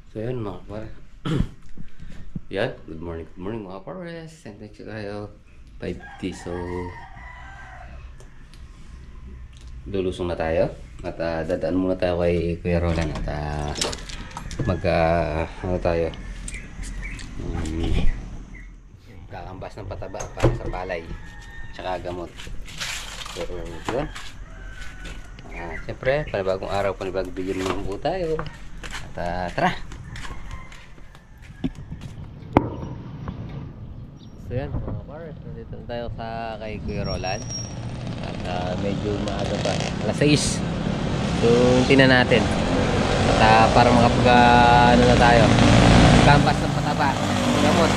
So yun mga pare. Yan, good morning mga pares. And thanks kayo. 5T. So lulusong na tayo. At dadaan muna tayo kay Kuya Roland. At ano tayo. Kakambas ng pataba para sa palay. Tsaka gamot. So yun. Siyempre, panibagong araw, panibagong video naman po tayo. At tara! So yan mga pares, nandito na tayo kay Kuya Roland. At medyo maaga pa, alas 6. So tingnan natin. At para ano na tayo, kampas ng pataba, gamot.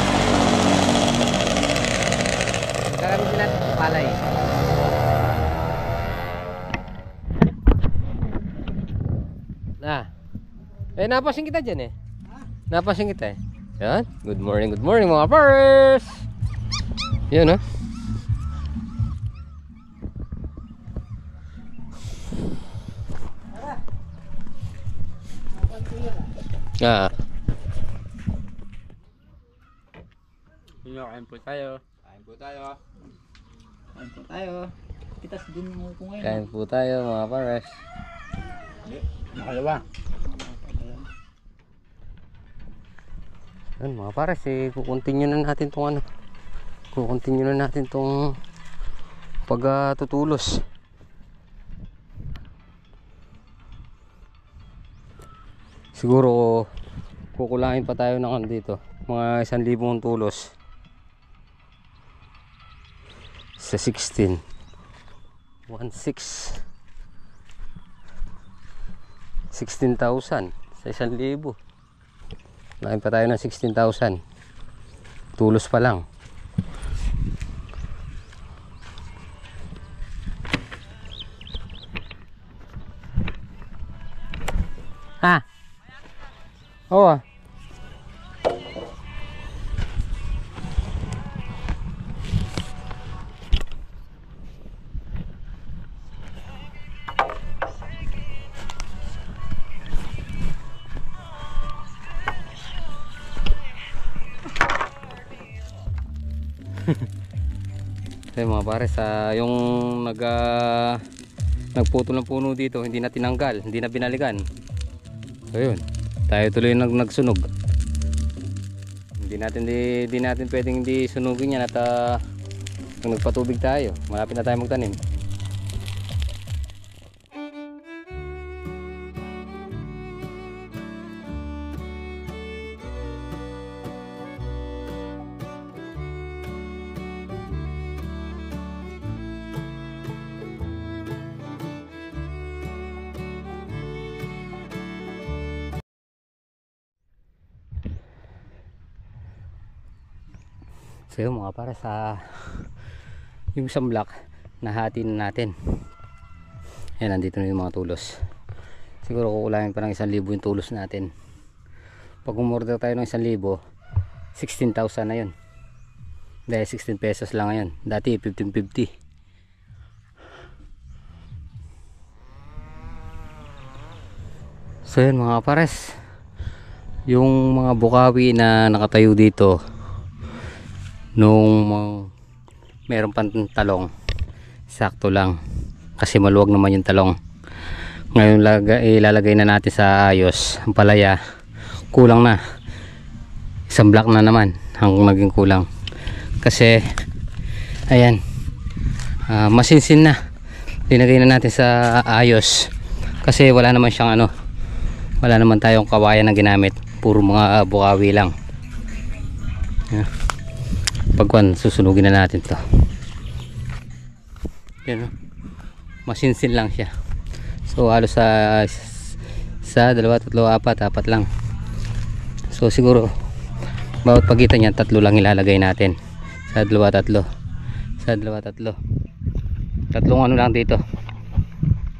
Magkakamitin natin sa palay. Napasin kita dyan eh. Napasin kita eh. Yan, good morning mga pares. Yan oh. Kain po tayo. Kain po tayo. Kain po tayo. Kitas din mo kung ngayon. Kain po tayo mga pares. Nakalawa. Yan mga pares, kukontinue na natin tong ano. Kukontinue na natin tong pagtutulos. Siguro kukulangin pa tayo ng ano dito, mga 1,000 tulos sa 16. 16,000 sa 1,000. Kukulangin pa tayo ng 16,000 tulos pa lang. Oo. Ay mga pares, yung nagputol ng puno dito, hindi na tinanggal, hindi na binalikan. So yun, tayo tuloy nagsunog. Hindi natin pwedeng hindi sunugin yan. At nagpatubig tayo, malapit na tayo magtanim. So yun mga para sa yung isang block nahati na natin. Ayan, nandito na yung mga tulos. Siguro kukulangin pa ng 1,000 yung tulos natin. Pag umorder tayo ng 1,000, 16,000 na yun. Dahil 16 pesos lang ngayon. Dati 15.50. So yun mga pares, yung mga bukawi na nakatayo dito nung meron pang talong, sakto lang kasi maluwag naman yung talong. Ngayon ilalagay na natin sa ayos ang palaya. Kulang na, isang block na naman ang naging kulang kasi ayan, masinsin na. Linagay na natin sa ayos kasi wala naman siyang ano, wala naman tayong kawayan na ginamit, puro mga bukawi lang. Pagkuhan, susunugin na natin to. Yan, masinsin lang siya. So halos sa 2, 3, 4, 4 lang. So siguro bawat pagitan niya 3 lang ilalagay natin. Sa 2, 3. Sa 2, 3. Tatlong ano lang dito.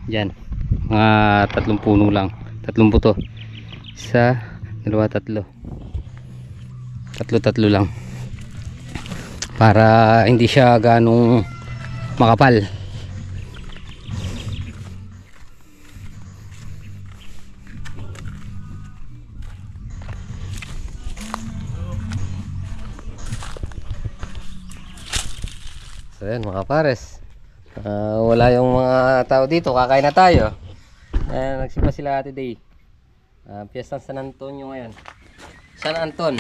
Diyan. Mga 3 puno lang. 3 buto. Sa 2, 3. 3 lang. Para hindi siya ganong makapal. So yan mga pares. Wala yung mga tao dito. Kakain na tayo. Nagsimba sila today. Piyestang San Antonio ngayon. San Anton.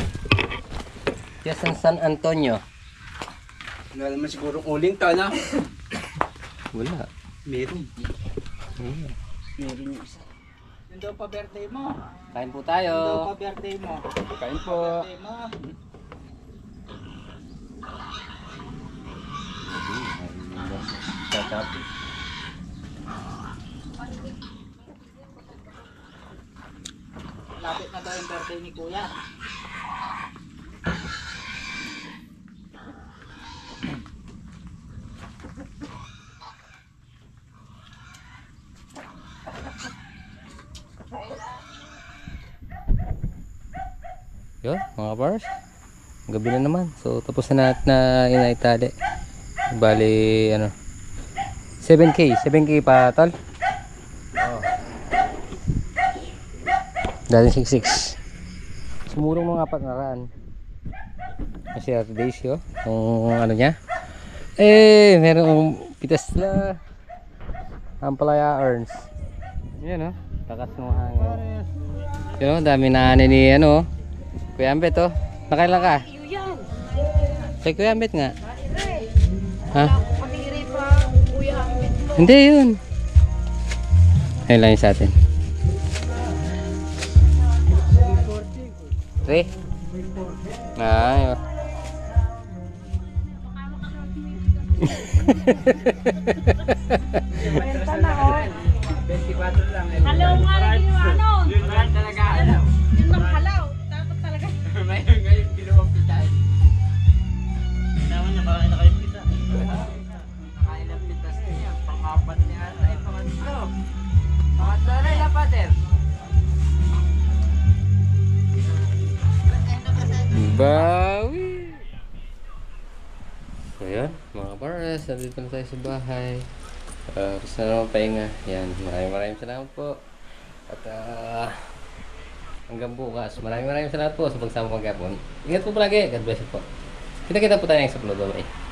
Piyestang San Antonio. Wala naman siguro uling to, no? Wala. Meron. Meron yung isa. Yung daw pa birthday mo. Kain po Yung daw tayo. pa birthday mo. Kain po. Birthday mo. Lapit na daw yung birthday ni Kuya. Yun, mga bars. Gabi na naman. So, tapos na natin na inaitali. Bali, ano. 7K. 7K pa, tol. Oh. Dating 6.6. Sumulong ng 400. Kasi Ate Daisy, oh. Yung ano niya. Meron pitas na. Ampalaya Earns. Yan, oh. Takas ng hangin. Yun, dami na ni, ano, Kuya Ambet, oh. Nakailan ka? Kay Kuya Ambet nga. Ha? Hindi yun. Ayun lang yung sa atin. 3? Ayun. Benta na, oh. 24 lang. Halaw nga rin ginawa nun. Yun lang talaga. Yun lang halaw. Dapat talaga. Ngayon ginawang pitay. Naman niya, baka na kayo pita. Nakain ng pitas niya. Pang-apat niya ay pangatlo. Pangatlo na yung pater. Bawi! So yun, mga pares, nandito na tayo sa bahay. Gusto na naman pahinga. Yan, maraming salamat po. At hanggang bukas, maraming salamat po sa pagsama maghapon. Ingat po palagi, God bless you po. Kita-kita po tayo sa upload. Bye.